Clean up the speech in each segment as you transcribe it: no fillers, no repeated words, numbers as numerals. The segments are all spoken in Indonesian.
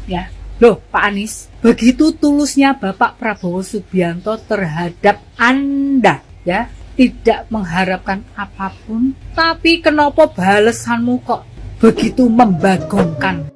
ya. Loh Pak Anies, begitu tulusnya Bapak Prabowo Subianto terhadap Anda ya, tidak mengharapkan apapun, tapi kenapa balesanmu kok begitu membagongkan?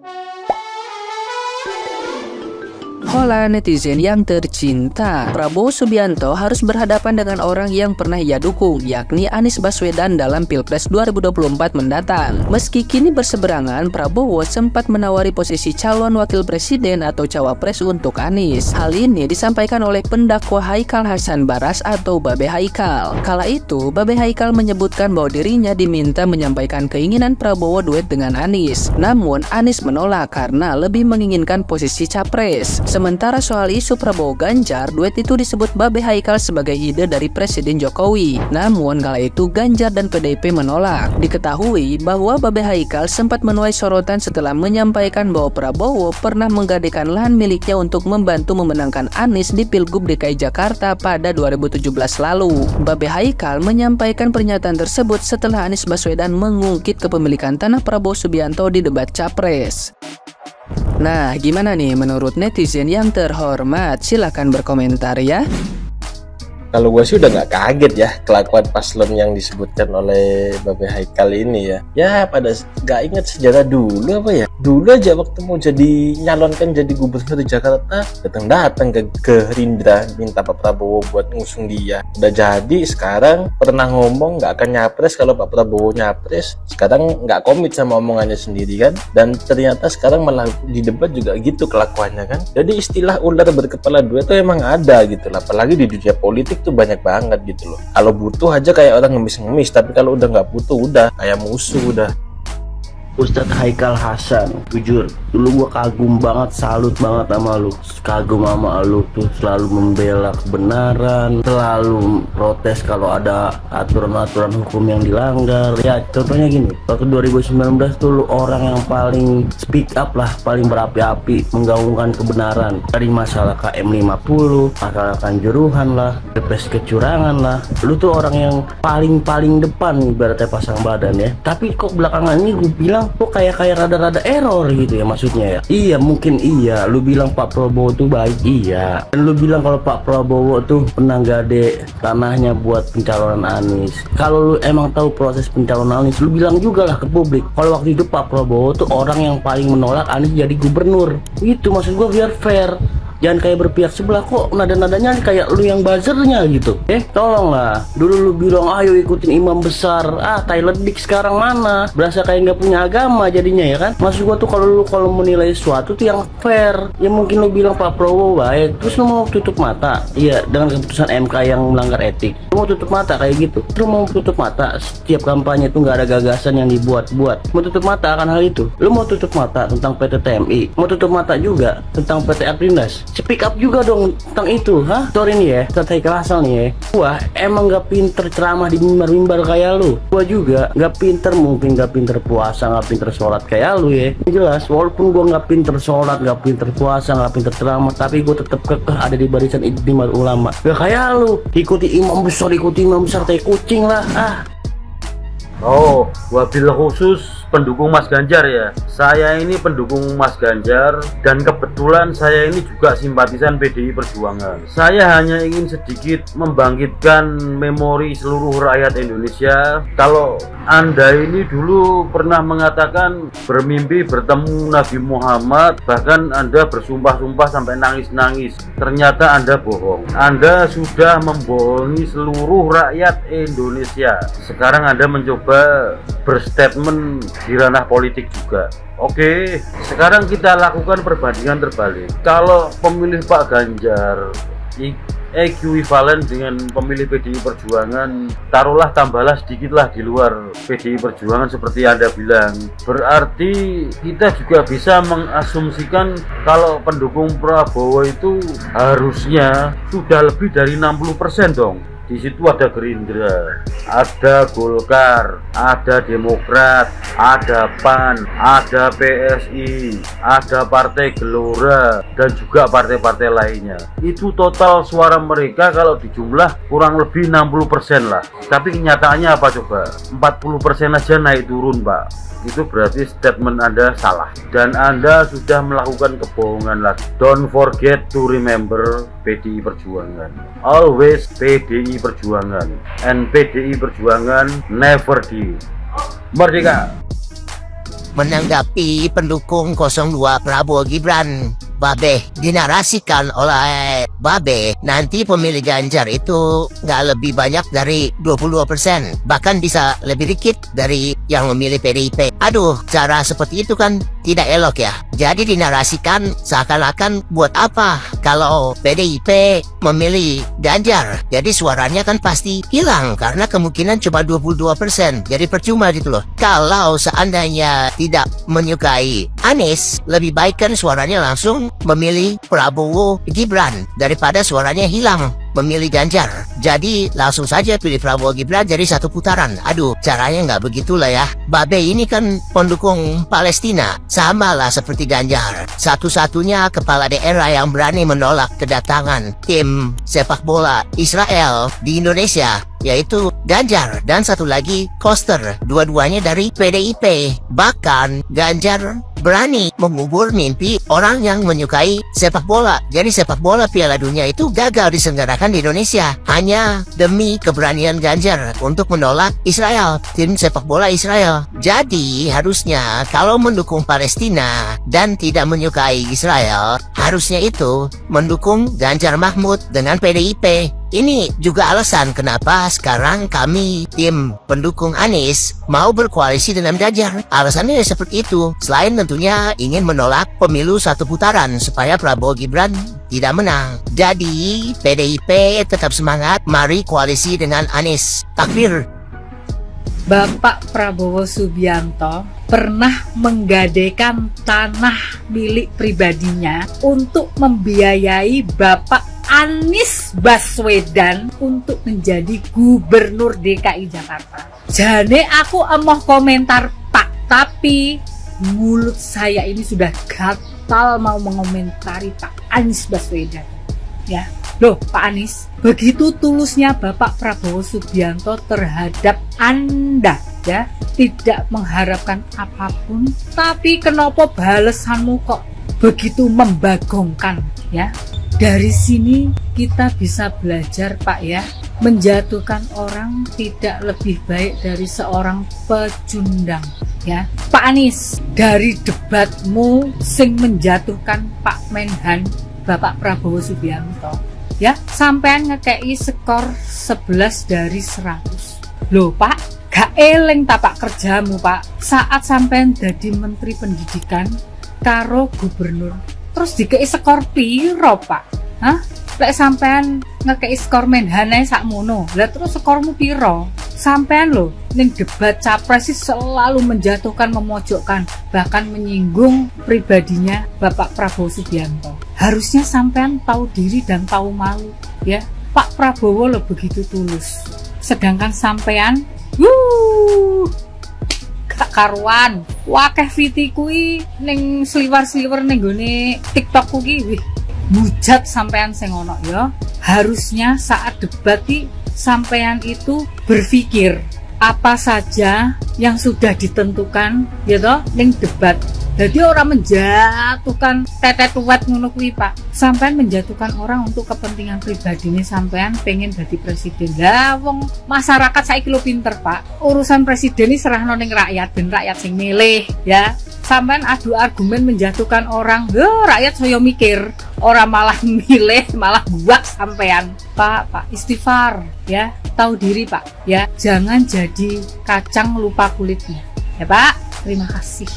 Hola netizen yang tercinta, Prabowo Subianto harus berhadapan dengan orang yang pernah ia dukung, yakni Anies Baswedan dalam Pilpres 2024 mendatang. Meski kini berseberangan, Prabowo sempat menawari posisi calon wakil presiden atau cawapres untuk Anies. Hal ini disampaikan oleh pendakwa Haikal Hasan Baras atau Babe Haikal. Kala itu, Babe Haikal menyebutkan bahwa dirinya diminta menyampaikan keinginan Prabowo duet dengan Anies. Namun, Anies menolak karena lebih menginginkan posisi capres. Sementara soal isu Prabowo Ganjar, duet itu disebut Babe Haikal sebagai ide dari Presiden Jokowi. Namun kala itu Ganjar dan PDIP menolak. Diketahui bahwa Babe Haikal sempat menuai sorotan setelah menyampaikan bahwa Prabowo pernah menggadaikan lahan miliknya untuk membantu memenangkan Anies di Pilgub DKI Jakarta pada 2017 lalu. Babe Haikal menyampaikan pernyataan tersebut setelah Anies Baswedan mengungkit kepemilikan tanah Prabowo Subianto di debat Capres. Nah, gimana nih menurut netizen yang terhormat? Silahkan berkomentar ya. Kalau gue sih udah nggak kaget ya kelakuan paslon yang disebutkan oleh Babe Haikal ini ya. Ya pada nggak ingat sejarah dulu apa ya. Dulu aja waktu mau jadi nyalonkan jadi gubernur Jakarta, datang ke Gerindra minta Pak Prabowo buat ngusung dia. Udah jadi sekarang pernah ngomong nggak akan nyapres kalau Pak Prabowo nyapres. Sekarang nggak komit sama omongannya sendiri kan. Dan ternyata sekarang malah di debat juga gitu kelakuannya kan. Jadi istilah ular berkepala dua itu emang ada gitu lah. Apalagi di dunia politik tuh banyak banget gitu loh. Kalau butuh aja kayak orang ngemis-ngemis, tapi kalau udah nggak butuh udah kayak musuh udah. Ustadz Haikal Hasan, jujur dulu gua kagum banget, salut banget sama lu, kagum sama lu tuh selalu membela kebenaran, selalu protes kalau ada aturan-aturan hukum yang dilanggar. Ya contohnya gini, waktu 2019 tuh lu orang yang paling speak up lah, paling berapi-api menggaungkan kebenaran dari masalah KM 50, masalah Kanjuruhan lah, Pilpres kecurangan lah. Lu tuh orang yang paling depan ibaratnya pasang badan ya. Tapi kok belakangan ini gue bilang kok kayak rada-rada error gitu ya maksudnya ya. Iya mungkin iya, lu bilang Pak Prabowo tuh baik, iya. Dan lu bilang kalau Pak Prabowo tuh pernah gade tanahnya buat pencalonan Anies. Kalau lu emang tahu proses pencalonan Anies, lu bilang juga lah ke publik kalau waktu itu Pak Prabowo tuh orang yang paling menolak Anies jadi gubernur. Itu maksud gua biar fair. Jangan kayak berpihak sebelah, kok nada-nadanya kayak lu yang buzzernya gitu. Tolonglah. Dulu lu bilang ayo ikutin imam besar. Tyler Dick sekarang mana? Berasa kayak nggak punya agama jadinya ya kan? Maksud gua tuh kalau menilai sesuatu tuh yang fair. Ya mungkin lu bilang Pak Prabowo baik, terus lu mau tutup mata. Iya, dengan keputusan MK yang melanggar etik. Lu mau tutup mata kayak gitu. Lu mau tutup mata setiap kampanye tuh nggak ada gagasan yang dibuat-buat. Mau tutup mata akan hal itu. Lu mau tutup mata tentang PT TMI. Mau tutup mata juga tentang PT Agrinas. Speak up juga dong tentang itu, Sorry nih ya, Ustadz Haikal Hasan nih ya. Gua emang gak pinter ceramah di mimbar-mimbar kayak lu. Gua juga gak pinter, mungkin gak pinter puasa, gak pinter sholat kayak lu ya. Jelas, walaupun gua gak pinter sholat, gak pinter puasa, gak pinter ceramah, tapi gua tetap kekeh ada di barisan ijtima ulama. Gak kayak lu, ikuti imam besar tai kucing lah. Oh, wabil khusus pendukung Mas Ganjar ya. Saya ini pendukung Mas Ganjar dan kebetulan saya ini juga simpatisan PDI Perjuangan. Saya hanya ingin sedikit membangkitkan memori seluruh rakyat Indonesia. Kalau Anda ini dulu pernah mengatakan bermimpi bertemu Nabi Muhammad, bahkan Anda bersumpah-sumpah sampai nangis-nangis. Ternyata Anda bohong. Anda sudah membohongi seluruh rakyat Indonesia. Sekarang Anda mencoba berstatement di ranah politik juga. Oke, sekarang kita lakukan perbandingan terbalik. Kalau pemilih Pak Ganjar ekuivalen dengan pemilih PDI Perjuangan, taruhlah tambahlah sedikitlah di luar PDI Perjuangan seperti Anda bilang, berarti kita juga bisa mengasumsikan kalau pendukung Prabowo itu harusnya sudah lebih dari 60% dong. Di situ ada Gerindra, ada Golkar, ada Demokrat, ada PAN, ada PSI, ada Partai Gelora, dan juga partai-partai lainnya. Itu total suara mereka kalau dijumlah kurang lebih 60% lah. Tapi kenyataannya apa coba? 40% aja naik turun, Pak. Itu berarti statement Anda salah dan Anda sudah melakukan kebohongan lagi. Don't forget to remember PDI Perjuangan. Always PDI Perjuangan, and PDI Perjuangan never di merdeka. Menanggapi pendukung 02 Prabowo Gibran, Babe dinarasikan oleh Babe, nanti pemilih Ganjar itu nggak lebih banyak dari 22%, bahkan bisa lebih dikit dari yang memilih PDIP. Aduh, cara seperti itu kan tidak elok ya. Jadi dinarasikan seakan-akan buat apa kalau PDIP memilih Ganjar, jadi suaranya kan pasti hilang karena kemungkinan cuma 22%. Jadi percuma gitu loh. Kalau seandainya tidak menyukai Anies, lebih baik kan suaranya langsung memilih Prabowo Gibran daripada suaranya hilang memilih Ganjar. Jadi langsung saja pilih Prabowo Gibran jadi satu putaran. Aduh, caranya nggak begitulah ya. Babe ini kan pendukung Palestina, sama lah seperti Ganjar. Satu-satunya kepala daerah yang berani menolak kedatangan tim sepak bola Israel di Indonesia yaitu Ganjar, dan satu lagi Koster, dua-duanya dari PDIP. Bahkan Ganjar berani mengubur mimpi orang yang menyukai sepak bola. Jadi sepak bola Piala Dunia itu gagal diselenggarakan di Indonesia hanya demi keberanian Ganjar untuk menolak Israel, tim sepak bola Israel. Jadi harusnya kalau mendukung Palestina dan tidak menyukai Israel, harusnya itu mendukung Ganjar Mahfud dengan PDIP. Ini juga alasan kenapa sekarang kami tim pendukung Anies mau berkoalisi dengan Ganjar. Alasannya seperti itu. Selain tentunya ingin menolak pemilu satu putaran supaya Prabowo Gibran tidak menang. Jadi PDIP tetap semangat, mari koalisi dengan Anies. Takbir. Bapak Prabowo Subianto pernah menggadaikan tanah milik pribadinya untuk membiayai Bapak Anies Baswedan untuk menjadi gubernur DKI Jakarta. Jane aku emoh komentar Pak, tapi mulut saya ini sudah gatal mau mengomentari Pak Anies Baswedan. Ya, loh Pak Anies, begitu tulusnya Bapak Prabowo Subianto terhadap Anda, ya, tidak mengharapkan apapun, tapi kenapa balasanmu kok begitu membagongkan, ya? Dari sini kita bisa belajar Pak ya, menjatuhkan orang tidak lebih baik dari seorang pecundang ya. Pak Anies, dari debatmu sing menjatuhkan Pak Menhan Bapak Prabowo Subianto ya, sampean ngekei skor 11 dari 100. Loh Pak, gak eleng tapak kerjamu Pak saat sampean jadi Menteri Pendidikan karo Gubernur. Terus dikei skor piro Pak? Hah? Lek sampean ngekei skor Menhan ae sakmono. Lah terus skormu piro? Sampean lho ning debat capres sih selalu menjatuhkan, memojokkan, bahkan menyinggung pribadinya Bapak Prabowo Subianto. Harusnya sampean tahu diri dan tahu malu ya. Pak Prabowo lo begitu tulus. Sedangkan sampean karuan wakeh viti kui ning sliwer-sliwer ning gone TikTok kuwi wih bujat sampean sing ono ya. Harusnya saat debat sampean itu berpikir apa saja yang sudah ditentukan ya toh ning debat. Jadi orang menjatuhkan tetet tuwet ngono kuwi Pak. Sampean menjatuhkan orang untuk kepentingan pribadi ini, sampean pengen jadi presiden. Lah wong masyarakat saiki lho pinter Pak. Urusan presiden ini serahno ning rakyat, ben rakyat sing milih ya. Sampean adu argumen menjatuhkan orang. Rakyat saya mikir, orang malah milih, malah buat sampean. Pak istighfar ya. Tahu diri Pak ya. Jangan jadi kacang lupa kulitnya. Ya Pak, terima kasih.